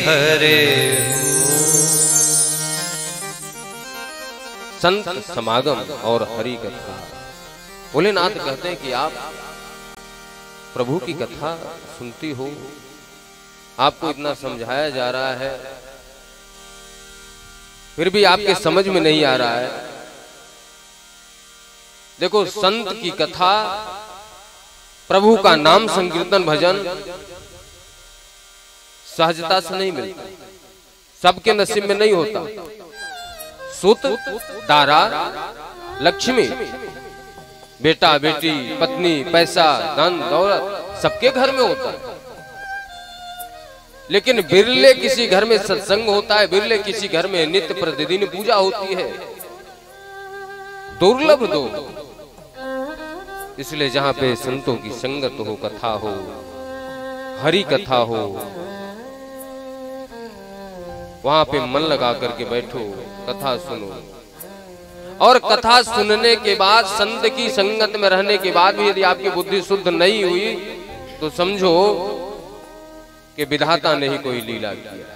धरे। संत समागम और हरि कथा। भोलेनाथ कहते हैं कि आप प्रभु की कथा सुनती हो, आपको इतना समझाया जा रहा है, फिर भी आपके समझ में नहीं आ रहा है। देखो, संत की कथा, प्रभु का नाम संकीर्तन भजन सहजता से नहीं मिलता, सबके नसीब में नहीं होता। सुत, दारा, लक्ष्मी, बेटा बेटी, पत्नी, पैसा, धन दौलत सबके घर में होता है, लेकिन बिरले किसी घर में सत्संग होता है, बिरले किसी घर में नित्य प्रतिदिन पूजा होती है, दुर्लभ दो। इसलिए जहां पे संतों की संगत हो, कथा हो, हरि कथा हो, वहां पे मन लगा करके बैठो, कथा सुनो। और कथा सुनने के बाद, संत की संगत में रहने के बाद भी यदि आपकी बुद्धि शुद्ध नहीं हुई तो समझो कि विधाता ने ही कोई लीला किया।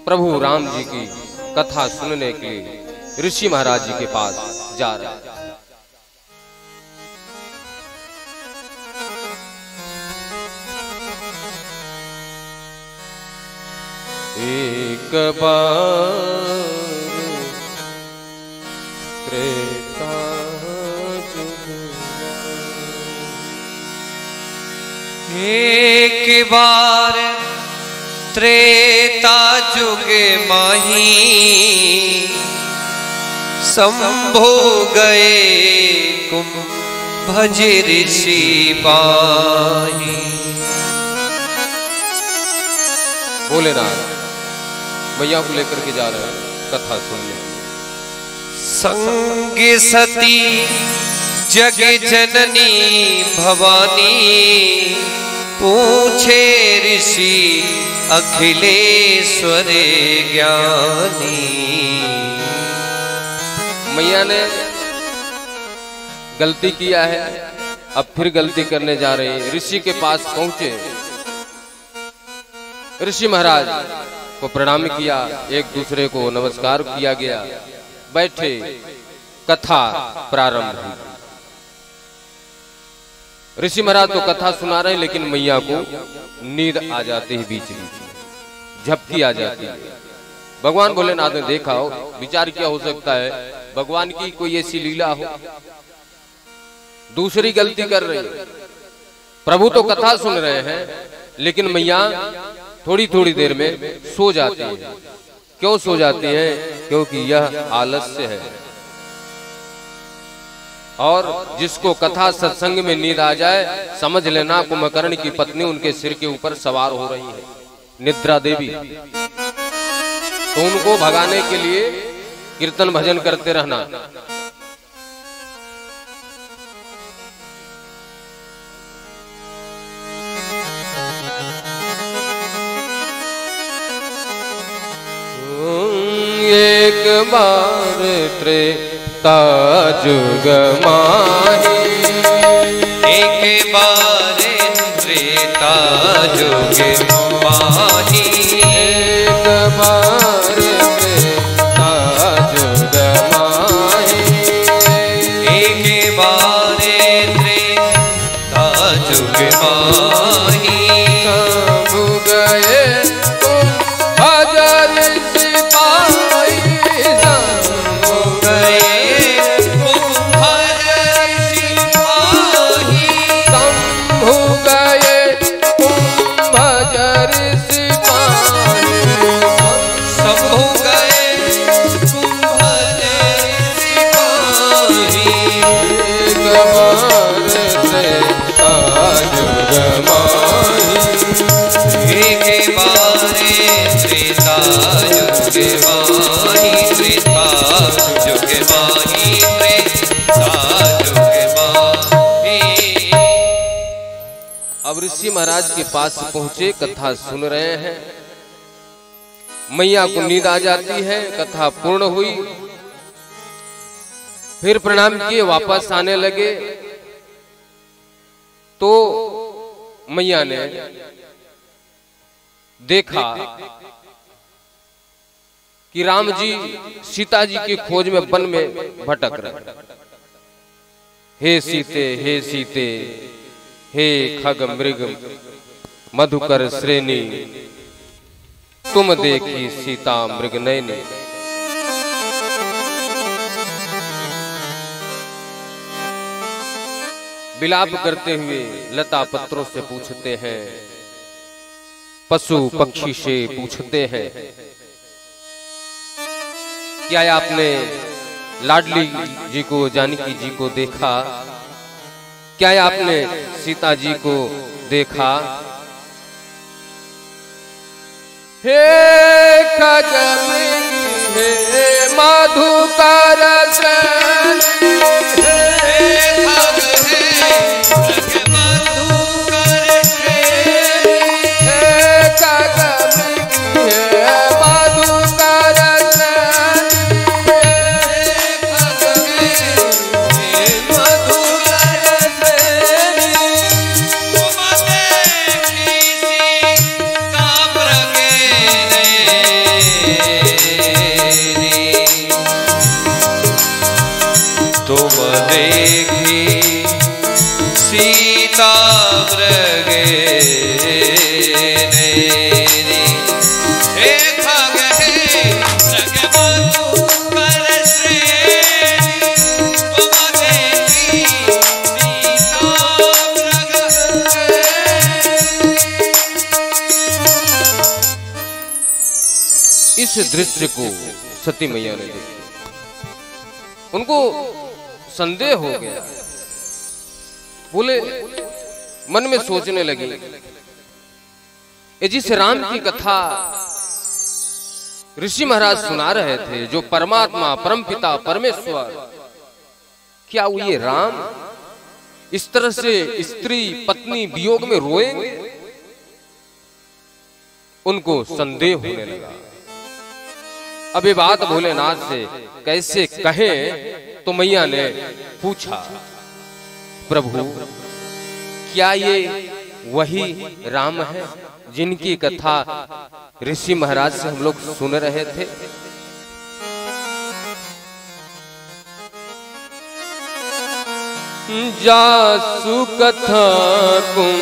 प्रभु राम जी की कथा सुनने के लिए ऋषि महाराज जी के पास जा रहे हैं। एक बार त्रेता एक बार त्रेता जुग माही, शंभो गए कुंभज ऋषि बाही। भोलेनाथ मैया को लेकर के जा रहे हैं कथा सुनने। संग सती जग जननी भवानी, पूछे ऋषि अखिलेश्वर ज्ञानी। मैया ने गलती किया है, अब फिर गलती करने जा रहे हैं। ऋषि के पास पहुंचे, ऋषि महाराज को प्रणाम किया, एक दूसरे को नमस्कार किया गया, बैठे, कथा प्रारंभ हुई। ऋषि महाराज तो कथा सुना रहे हैं, लेकिन मैया को नींद आ जाती है, बीच बीच झपकी आ जाती है। भगवान भोलेनाथ ने देखा हो, विचार क्या हो सकता है, भगवान की कोई ऐसी लीला हो, दूसरी गलती कर रही है। प्रभु तो कथा सुन रहे हैं, लेकिन मैया थोड़ी थोड़ी देर में सो जाती है। क्यों सो जाती है? क्योंकि यह आलस्य है, और जिसको कथा सत्संग में नींद आ जाए, समझ लेना कुंभकर्ण की पत्नी उनके सिर के ऊपर सवार हो रही है, निद्रा देवी। तो उनको भगाने के लिए कीर्तन भजन करते रहना। एक बार त्रेता जुग माही, एक बार त्रेता जुग माही, एक बार त्रेता जुग माही, एक बार त्रेता जुग माही। सब गए हजार सिपाही, सब गए माही त्रेता जुग माही। अब ऋषि महाराज के पास पहुंचे, कथा सुन रहे हैं। मैया को नींद आ जाती है, कथा पूर्ण हुई। फिर प्रणाम किए, वापस आने लगे तो मैया ने देखा कि राम जी सीता जी की खोज में वन में भटक रहे। हे सीते, हे सीते, हे खग मृग मधुकर श्रेणी, तुम देखी सीता मृग नयनी। विलाप करते हुए लता पत्रों से पूछते हैं, पशु पक्षी से पूछते हैं, क्या आपने लाडली जी को, जानकी जी को देखा? क्या आपने सीता जी को देखा? हे खग हे मधुकर श्रेणी, इस दृश्य को सती मैया ने देखा। उनको संदेह हो गया। बोले, मन में सोचने लगे, जिस राम की कथा ऋषि महाराज सुना रहे थे, जो परमात्मा, परमपिता, परमेश्वर, क्या वो ये राम इस तरह से स्त्री पत्नी वियोग में रोएंगे? उनको संदेह होने लगा। अब ये बात भोलेनाथ से कैसे कहें, तो मैया ने पूछा, प्रभु क्या ये वही राम है जिनकी कथा ऋषि महाराज से हम लोग सुन रहे थे? जासु कथा कुम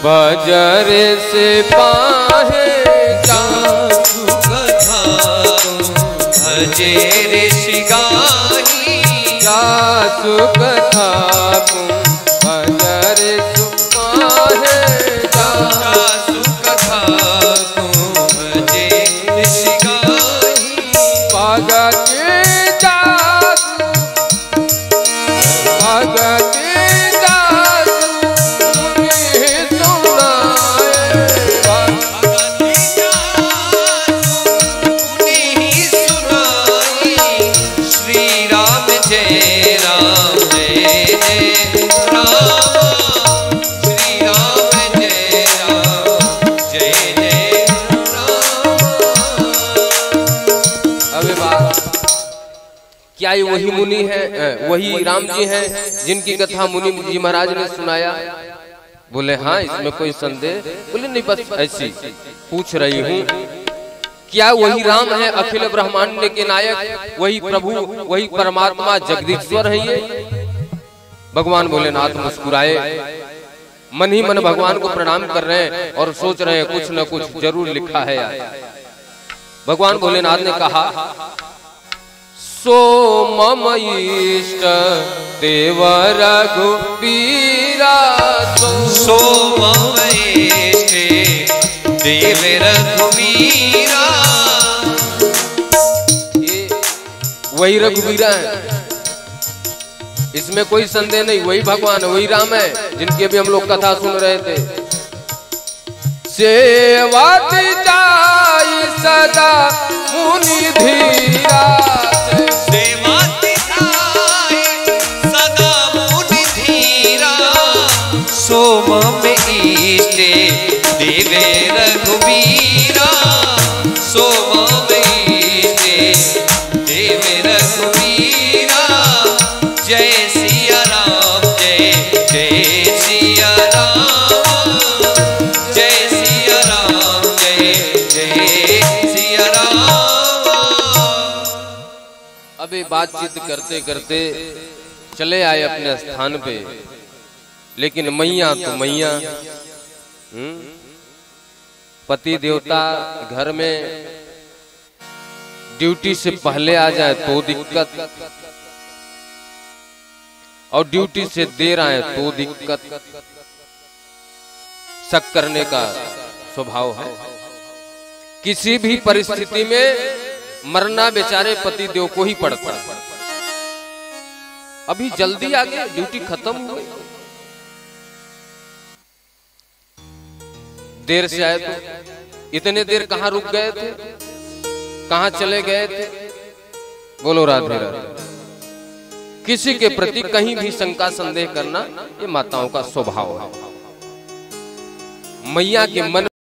बजरे से पाहे, जासु कथा भजे ऋषि गाही, जासु कथा कुम बजरे सुपाहे, जासु कथा भजे ऋषि गाही, भगति जासु, भगति जासु मुनि सुनाए, भगति जासु मुनि सुनाई, श्री राम जय राम जय जय राम, श्री राम जय राम जय जय राम। अब ये बात, क्या ये वही मुनि है, वही राम जी हैं जिनकी कथा मुनि जी महाराज ने सुनाया? बोले हाँ, इसमें कोई संदेह? बोले नहीं, बस ऐसी पूछ रही हूँ। क्या वही राम है, अखिल ब्रह्मांड के नायक, वही प्रभु, वही परमात्मा जगदीश्वर है ये? भगवान भोलेनाथ मुस्कुराए, मन ही मन भगवान को प्रणाम कर रहे हैं और सोच रहे हैं कुछ न कुछ जरूर लिखा है यार। भगवान भोलेनाथ ने कहा, सो मम इष्ट देव रघुबीरा, सो मम इष्ट देव रघुबीरा, ये वही रघुबीरा है, इसमें कोई संदेह नहीं। वही भगवान, वही राम है जिनकी अभी हम लोग कथा सुन रहे थे। सेवत जाई सदा मुनि धीरा, सेवत अब ये बातचीत करते करते चले आए अपने स्थान पे, लेकिन मैया तो मैया, पति देवता घर में ड्यूटी से पहले आ जाए तो दिक्कत, और ड्यूटी से देर आए तो दिक्कत। शक करने का स्वभाव है। किसी भी परिस्थिति में मरना बेचारे पति देव को ही पड़ता है। अभी जल्दी आ गया, ड्यूटी खत्म हो गई, देर से आए तो इतने देर कहां रुक गए थे, कहां चले गए थे? बोलो राधे राधे। किसी के प्रति कहीं भी शंका संदेह करना ये माताओं का स्वभाव है। मैया के मन